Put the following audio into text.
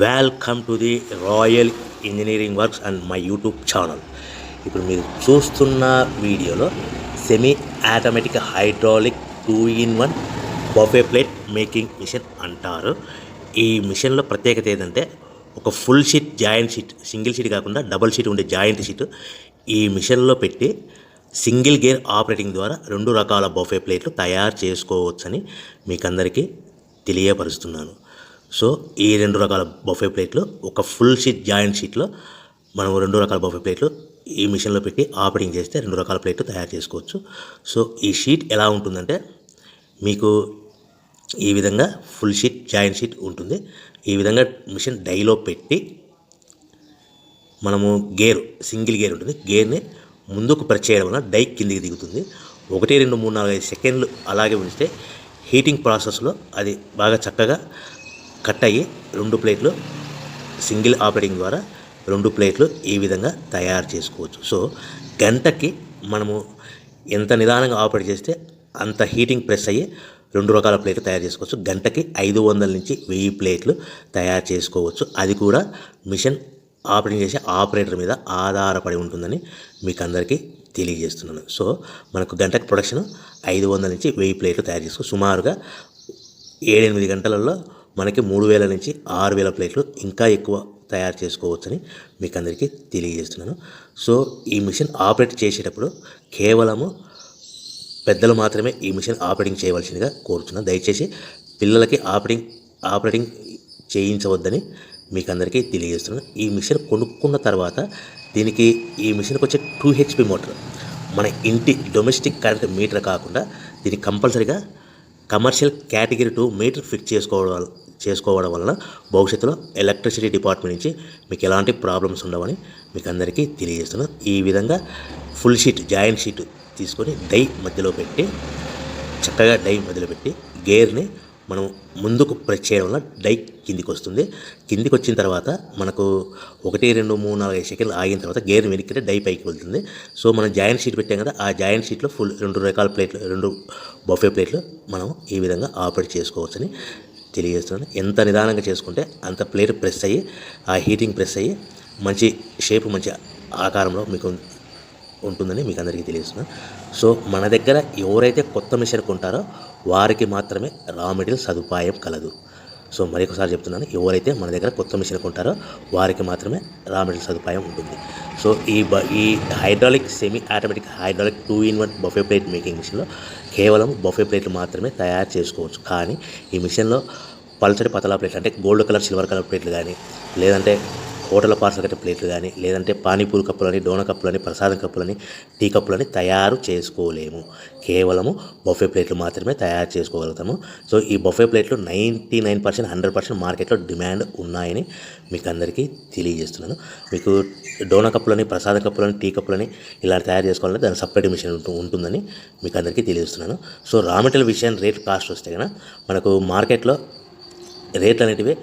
Welcome to the Royal Engineering Works and my YouTube channel. ఇప్పుడు మీరు చూస్తున్న వీడియోలో semi automatic hydraulic 2-in-1 buffet plate making machine అంటారు. ఈ మిషన్లో ప్రత్యేకత ఏంటంటే ఒక full sheet joint sheet, single sheet కాకుండా డబుల్ షీట్ ఉండే జాయింట్ షీట్ ఈ మిషన్లో పెట్టి సింగిల్ గేర్ ఆపరేటింగ్ ద్వారా 2 రకాల బఫే ప్లేట్లు తయారు చేసుకోవచ్చని మీకు అందరికీ తెలియపరుస్తున్నాను. సో ఈ 2 రకాల బఫే ప్లేట్లు ఒక ఫుల్ షీట్ జాయింట్ షీట్లో మనం 2 రకాల బఫే ప్లేట్లు ఈ మిషన్లో పెట్టి ఆపరేటింగ్ చేస్తే 2 రకాల ప్లేట్లు తయారు చేసుకోవచ్చు. సో ఈ షీట్ ఎలా ఉంటుందంటే మీకు ఈ విధంగా ఫుల్ షీట్ జాయింట్ షీట్ ఉంటుంది. ఈ విధంగా మిషన్ డైలో పెట్టి మనము సింగిల్ గేర్ ఉంటుంది, గేర్ని ముందుకు ప్రెస్ చేయడం వల్ల డై కిందికి దిగుతుంది. 1, 2, 3, 4, 5 సెకండ్లు అలాగే ఉంచితే హీటింగ్ ప్రాసెస్లో అది బాగా చక్కగా కట్ అయ్యి 2 ప్లేట్లు సింగిల్ ఆపరేటింగ్ ద్వారా 2 ప్లేట్లు ఈ విధంగా తయారు చేసుకోవచ్చు. సో గంటకి మనము ఎంత నిదానంగా ఆపరేట్ చేస్తే అంత హీటింగ్ ప్రెస్ అయ్యి 2 రకాల ప్లేట్లు తయారు చేసుకోవచ్చు. గంటకి 500 నుంచి 1000 ప్లేట్లు తయారు చేసుకోవచ్చు. అది కూడా మిషన్ ఆపరేటింగ్ చేసే ఆపరేటర్ మీద ఆధారపడి ఉంటుందని మీకు అందరికీ తెలియజేస్తున్నాను. సో మనకు గంటకి ప్రొడక్షన్ 500 నుంచి 1000 ప్లేట్లు తయారు చేసుకోవచ్చు. సుమారుగా 7-8 గంటలలో మనకి 3000 నుంచి 6000 ప్లేట్లు ఇంకా ఎక్కువ తయారు చేసుకోవచ్చని మీకు అందరికీ తెలియజేస్తున్నాను. సో ఈ మిషన్ ఆపరేట్ చేసేటప్పుడు కేవలము పెద్దలు మాత్రమే ఈ మిషన్ ఆపరేటింగ్ చేయవలసిందిగా కోరుతున్నాను. దయచేసి పిల్లలకి ఆపరేటింగ్ చేయించవద్దని మీకు అందరికీ తెలియజేస్తున్నాను. ఈ మిషన్ కొనుక్కున్న తర్వాత ఈ మిషన్కి వచ్చే 2 HP మోటార్ మన ఇంటి డొమెస్టిక్ కరెంట్ మీటర్ కాకుండా దీనికి కంపల్సరీగా కమర్షియల్ కేటగిరీ 2 మీటర్ ఫిట్ చేసుకోవడం వలన భవిష్యత్తులో ఎలక్ట్రిసిటీ డిపార్ట్మెంట్ నుంచి మీకు ఎలాంటి ప్రాబ్లమ్స్ ఉండవని మీకు అందరికీ తెలియజేస్తున్నాను. ఈ విధంగా ఫుల్ షీట్ జాయింట్ షీట్ తీసుకొని చక్కగా డై మధ్యలో పెట్టి గేర్ని మనం ముందుకు ప్రెస్ చేయడం వల్ల డై కిందికి వస్తుంది. కిందికి వచ్చిన తర్వాత మనకు 1, 2, 3, 4, 5 సెకండ్లు ఆగిన తర్వాత గేర్ వెనక్కి డై పైకి వెళ్తుంది. సో మనం జాయింట్ షీట్ పెట్టాం కదా, ఆ జాయింట్ షీట్లో 2 రకాల ప్లేట్లు 2 బఫే ప్లేట్లు మనం ఈ విధంగా ఆపరేట్ చేసుకోవచ్చని తెలియజేస్తున్నాను. ఎంత నిదానంగా చేసుకుంటే అంత ప్లేట్ ప్రెస్ అయ్యి ఆ హీటింగ్ ప్రెస్ అయ్యి మంచి షేప్ మంచి ఆకారంలో మీకు ఉంటుందని మీకు అందరికీ తెలియజేస్తున్నాను. సో మన దగ్గర ఎవరైతే కొత్త మిషన్ కొంటారో వారికి మాత్రమే రా మెటీరియల్ సదుపాయం కలదు. సో మరొకసారి చెప్తున్నాను, ఎవరైతే మన దగ్గర కొత్త మిషన్ కొంటారో వారికి మాత్రమే రా మెటీరియల్ సదుపాయం ఉంటుంది. సో ఈ hydraulic semi automatic hydraulic 2-in-1 buffet plate making మిషన్లో కేవలం బఫే ప్లేట్లు మాత్రమే తయారు చేసుకోవచ్చు. కానీ ఈ మిషన్లో పల్చడి పతలా ప్లేట్లు అంటే గోల్డ్ కలర్ సిల్వర్ కలర్ ప్లేట్లు కానీ, లేదంటే హోటల్ పార్సల్ కట్టే ప్లేట్లు కానీ, లేదంటే పానీపూరి కప్పులని, డోనా కప్పులని, ప్రసాదం కప్పులని, టీ కప్పులని తయారు చేసుకోలేము. కేవలము బఫే ప్లేట్లు మాత్రమే తయారు చేసుకోగలుగుతాము. సో ఈ బఫే ప్లేట్లు 99%, 100% మార్కెట్లో డిమాండ్ ఉన్నాయని మీకు అందరికీ తెలియజేస్తున్నాను. మీకు డోనా కప్పులని, ప్రసాదం కప్పులని, టీ కప్పులని ఇలా తయారు చేసుకోవాలంటే దాని సపరేట్ మిషన్ ఉంటుందని మీకు అందరికీ తెలియజేస్తున్నాను. సో రా మెటీరియల్ విషయం రేట్ కాస్ట్ వస్తే కనుక మనకు మార్కెట్లో రేట్లు అనేటివి